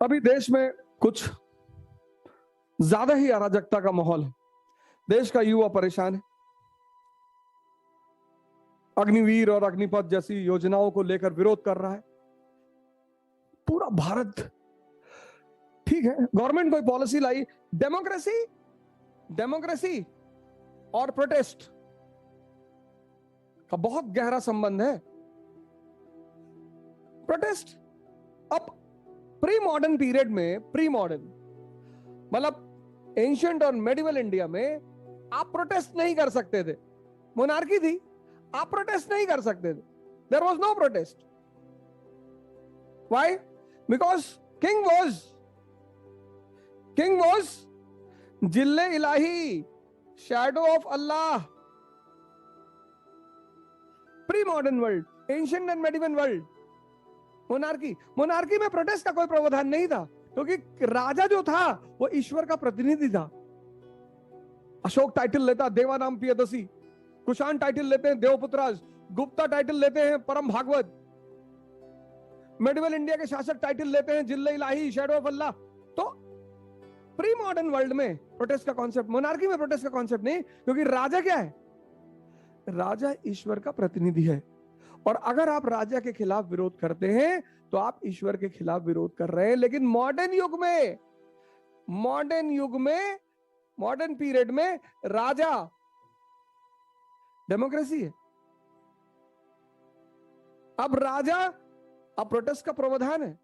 अभी देश में कुछ ज्यादा ही अराजकता का माहौल है। देश का युवा परेशान है। अग्निवीर और अग्निपथ जैसी योजनाओं को लेकर विरोध कर रहा है पूरा भारत। ठीक है, गवर्नमेंट कोई पॉलिसी लाई, डेमोक्रेसी डेमोक्रेसी और प्रोटेस्ट का बहुत गहरा संबंध है। प्रोटेस्ट अब प्री मॉडर्न पीरियड में, प्री मॉडर्न मतलब एंशिएंट और मेडिवल इंडिया में आप प्रोटेस्ट नहीं कर सकते थे। मोनार्की थी, आप प्रोटेस्ट नहीं कर सकते थे। There was no protest. Why? Because king was जिल्ले इलाही, shadow of Allah. Pre modern world, ancient and medieval world, monarchy में प्रोटेस्ट का कोई प्रावधान नहीं था, क्योंकि राजा जो था वो ईश्वर का प्रतिनिधि था। अशोक टाइटल लेता देवानाम पियदसी, कुषाण टाइटल लेते हैं देवपुत्राज, गुप्ता टाइटल लेते हैं परम भागवत, मेडिवल इंडिया के शासक टाइटल लेते हैं जिल्ले इलाही, शैडो ऑफ अल्लाह। तो प्री मॉडर्न वर्ल्ड में प्रोटेस्ट का कॉन्सेप्ट, मोनार्की में प्रोटेस्ट का कॉन्सेप्ट नहीं, क्योंकि राजा क्या है? राजा ईश्वर का प्रतिनिधि है। और अगर आप राजा के खिलाफ विरोध करते हैं तो आप ईश्वर के खिलाफ विरोध कर रहे हैं। लेकिन मॉडर्न पीरियड में राजा डेमोक्रेसी है। अब प्रोटेस्ट का प्रावधान है,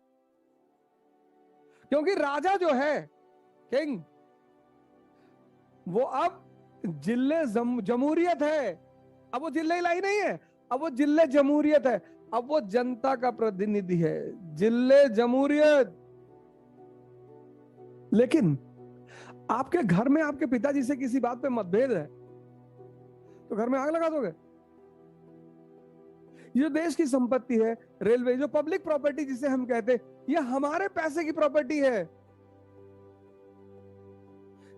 क्योंकि राजा जो है किंग, वो अब जिले जमहूरियत है। अब वो जिले इलाही नहीं है, अब वो जिले जमहूरियत है। अब वो जनता का प्रतिनिधि है, जिले जमहूरियत। लेकिन आपके घर में आपके पिताजी से किसी बात पे मतभेद है तो घर में आग लगा दोगे? ये देश की संपत्ति है, रेलवे जो पब्लिक प्रॉपर्टी जिसे हम कहते हैं, ये हमारे पैसे की प्रॉपर्टी है।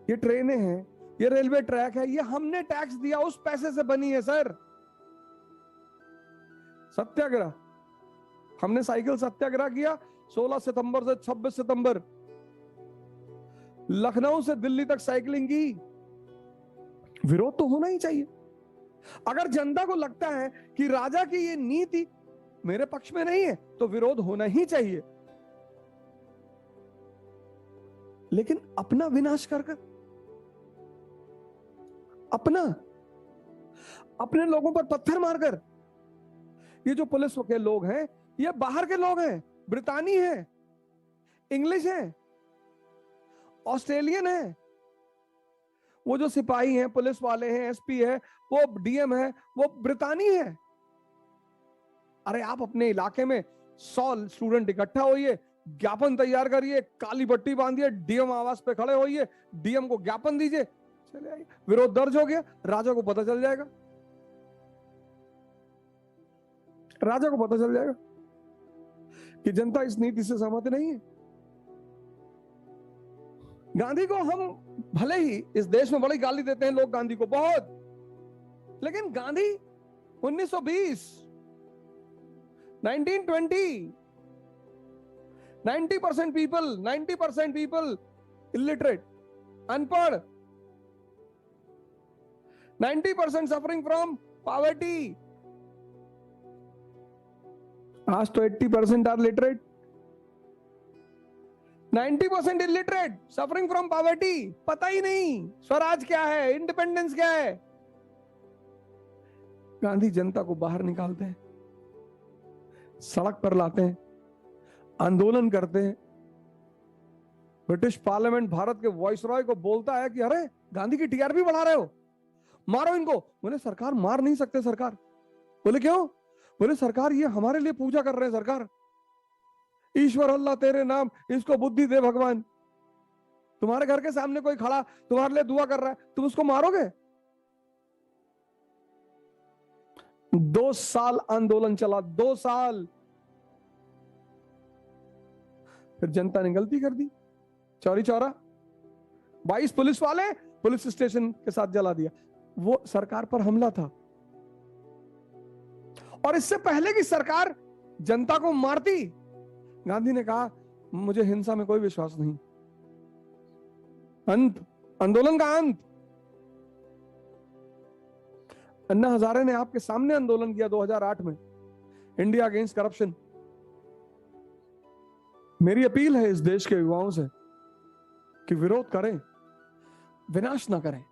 ये ट्रेनें हैं, ये रेलवे ट्रैक है, ये हमने टैक्स दिया, उस पैसे से बनी है सर। सत्याग्रह, हमने साइकिल सत्याग्रह किया 16 सितंबर से 26 सितंबर, लखनऊ से दिल्ली तक साइकिलिंग की। विरोध तो होना ही चाहिए। अगर जनता को लगता है कि राजा की ये नीति मेरे पक्ष में नहीं है तो विरोध होना ही चाहिए। लेकिन अपना विनाश कर अपने लोगों पर पत्थर मारकर, ये जो पुलिस के लोग हैं ये बाहर के लोग हैं, ब्रितानी हैं, इंग्लिश हैं, ऑस्ट्रेलियन हैं। वो जो सिपाही हैं, पुलिस वाले हैं, एसपी है, वो डीएम है, वो ब्रितानी है। अरे आप अपने इलाके में 100 स्टूडेंट इकट्ठा होइए, ज्ञापन तैयार करिए, काली पट्टी बांधिए, डीएम आवास पे खड़े होइए, डीएम को ज्ञापन दीजिए, चले आइए। विरोध दर्ज हो गया, राजा को पता चल जाएगा, कि जनता इस नीति से सहमत नहीं है। गांधी को हम भले ही इस देश में बड़ी गाली देते हैं लोग गांधी को बहुत, लेकिन गांधी 1920, 1920, 90% पीपल इलिटरेट, अनपढ़, 90% सफरिंग फ्रॉम पॉवर्टी। आज तो 80% are literate, 90% illiterate, suffering from poverty. पता ही नहीं स्वराज क्या है, इंडिपेंडेंस क्या है। गांधी जनता को बाहर निकालते हैं, सड़क पर लाते हैं, आंदोलन करते हैं। ब्रिटिश पार्लियामेंट भारत के वाइसरॉय को बोलता है कि अरे गांधी की टीआरपी बढ़ा रहे हो, मारो इनको। बोले सरकार मार नहीं सकते सरकार। बोले क्यों? बोले सरकार ये हमारे लिए पूजा कर रहे हैं सरकार, ईश्वर अल्लाह तेरे नाम, इसको बुद्धि दे भगवान। तुम्हारे घर के सामने कोई खड़ा तुम्हारे लिए दुआ कर रहा है, तुम उसको मारोगे? 2 साल आंदोलन चला, 2 साल। फिर जनता ने गलती कर दी, चौरी चौरा 22 पुलिस वाले पुलिस स्टेशन के साथ जला दिया। वो सरकार पर हमला था। और इससे पहले कि सरकार जनता को मारती, गांधी ने कहा मुझे हिंसा में कोई विश्वास नहीं। अंत, आंदोलन का अंत। अन्ना हजारे ने आपके सामने आंदोलन किया 2008 में, इंडिया अगेंस्ट करप्शन। मेरी अपील है इस देश के युवाओं से कि विरोध करें, विनाश ना करें।